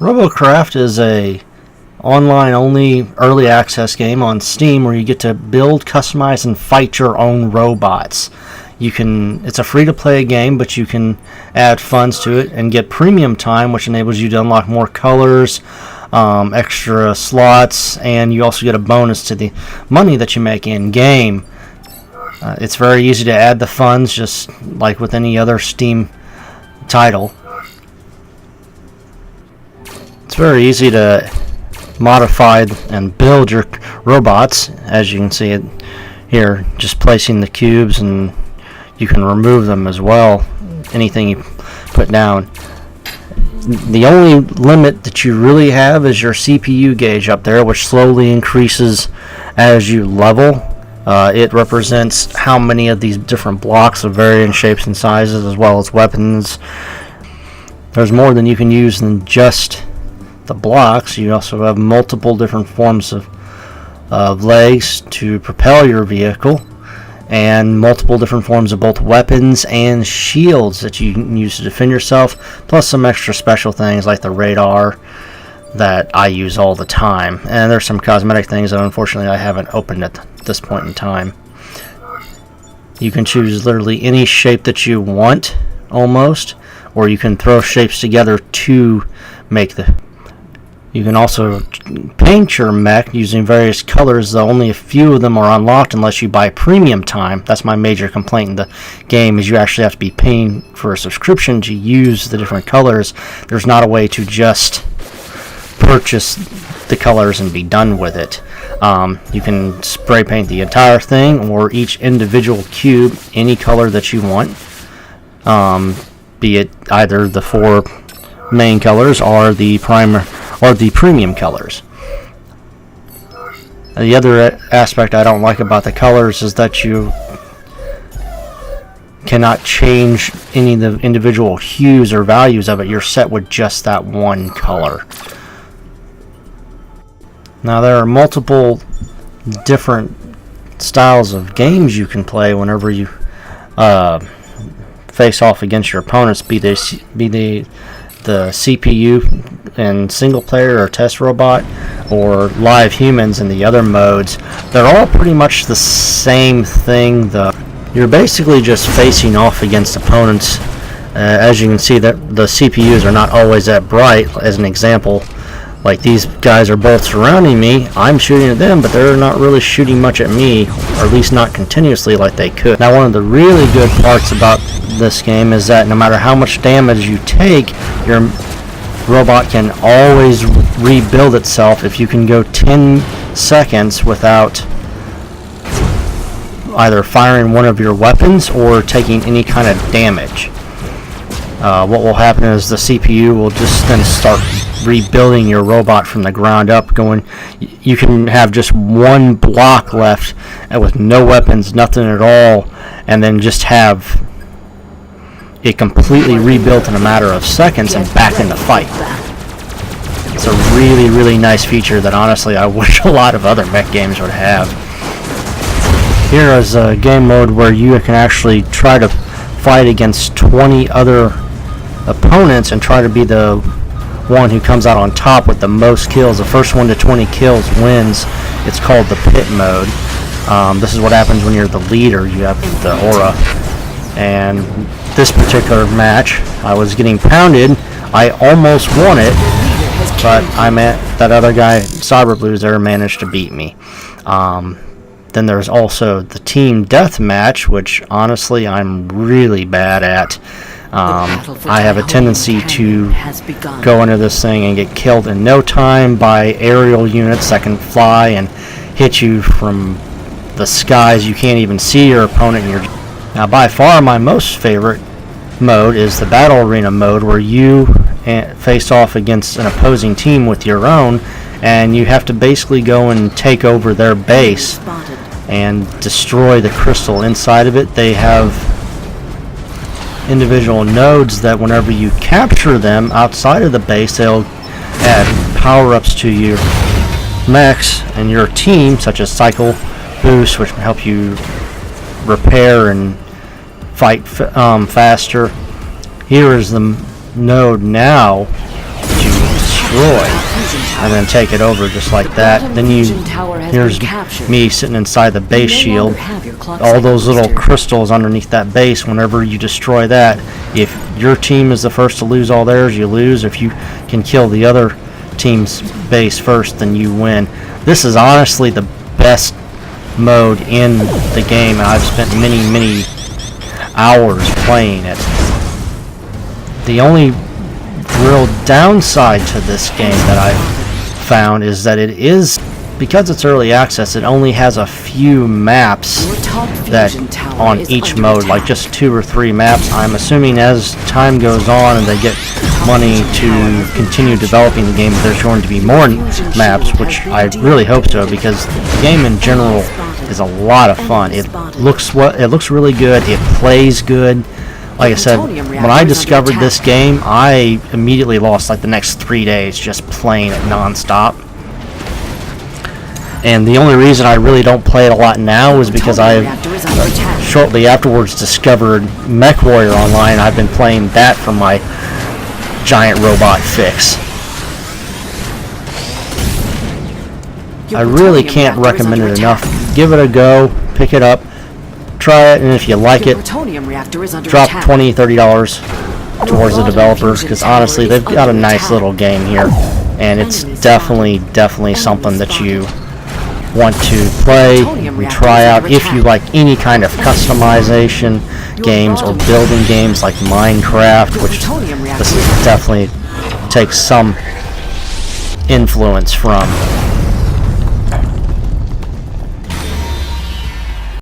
Robocraft is a online-only early access game on Steam where you get to build, customize, and fight your own robots. It's a free-to-play game, but you can add funds to it and get premium time, which enables you to unlock more colors, extra slots, and you also get a bonus to the money that you make in-game. It's very easy to add the funds, just like with any other Steam title. It's very easy to modify and build your robots, as you can see it here, just placing the cubes, and you can remove them as well, anything you put down. The only limit that you really have is your CPU gauge up there, which slowly increases as you level. It represents how many of these different blocks of varying shapes and sizes, as well as weapons. There's more than you can use than just the blocks. You also have multiple different forms of legs to propel your vehicle, and multiple different forms of both weapons and shields that you can use to defend yourself, plus some extra special things like the radar that I use all the time. And there's some cosmetic things that unfortunately I haven't opened at this point in time. You can choose literally any shape that you want, almost, or you can throw shapes together to make the... You can also paint your mech using various colors, though only a few of them are unlocked unless you buy premium time. That's my major complaint in the game, is you actually have to be paying for a subscription to use the different colors. There's not a way to just purchase the colors and be done with it. You can spray paint the entire thing, or each individual cube any color that you want, be it either the 4 main colors or the premium colors. The other aspect I don't like about the colors is that you cannot change any of the individual hues or values of it. You're set with just that one color. Now, there are multiple different styles of games you can play whenever you face off against your opponents, be they the CPU in single player or test robot, or live humans in the other modes. They're all pretty much the same thing, though. You're basically just facing off against opponents. As you can see, that the CPUs are not always that bright. As an example, like these guys are both surrounding me. I'm shooting at them, but they're not really shooting much at me, or at least not continuously like they could. Now, one of the really good parts about this game is that no matter how much damage you take, your robot can always rebuild itself if you can go 10 seconds without either firing one of your weapons or taking any kind of damage. What will happen is the CPU will just then start rebuilding your robot from the ground up. You can have just one block left with no weapons, nothing at all, and then just have it completely rebuilt in a matter of seconds and back in the fight. It's a really, really nice feature that honestly I wish a lot of other mech games would have. Here is a game mode where you can actually try to fight against 20 other opponents and try to be the one who comes out on top with the most kills. The first one to 20 kills wins. It's called the pit mode. This is what happens when you're the leader. You have the aura. And this particular match, I was getting pounded. I almost won it, but that other guy, Cyber Blues, there managed to beat me. Then there's also the team deathmatch, which honestly I'm really bad at. I have a tendency to go into this thing and get killed in no time by aerial units that can fly and hit you from the skies. You can't even see your opponent. Now, by far my most favorite mode is the Battle Arena mode, where you face off against an opposing team with your own, and you have to basically go and take over their base and destroy the crystal inside of it. They have individual nodes that whenever you capture them outside of the base, they'll add power-ups to your mechs and your team, such as cycle boost, which will help you repair and fight faster. Here is the node now that you destroy, and then take it over just like that. Then here's me sitting inside the base shield. All those little crystals underneath that base, whenever you destroy that, if your team is the first to lose all theirs, you lose. If you can kill the other team's base first, then you win. This is honestly the best mode in the game, and I've spent many hours playing it. The only real downside to this game that I've found is that it is, because it's early access, it only has a few maps that on each mode, like just 2 or 3 maps. I'm assuming as time goes on and they get money to continue developing the game, there's going to be more maps, which I really hope so, because the game in general is a lot of fun. It looks really good. It plays good. Like I said, when I discovered this game, I immediately lost like the next 3 days just playing it non-stop. And the only reason I really don't play it a lot now is because I shortly afterwards discovered MechWarrior Online. I've been playing that for my giant robot fix. I really can't recommend it enough. Give it a go, pick it up, try it, and if you like it, drop $20, $30 towards the developers, because honestly, they've got a nice little game here, and it's definitely something that you want to play and try out if you like any kind of customization games or building games like Minecraft, which this is definitely takes some influence from.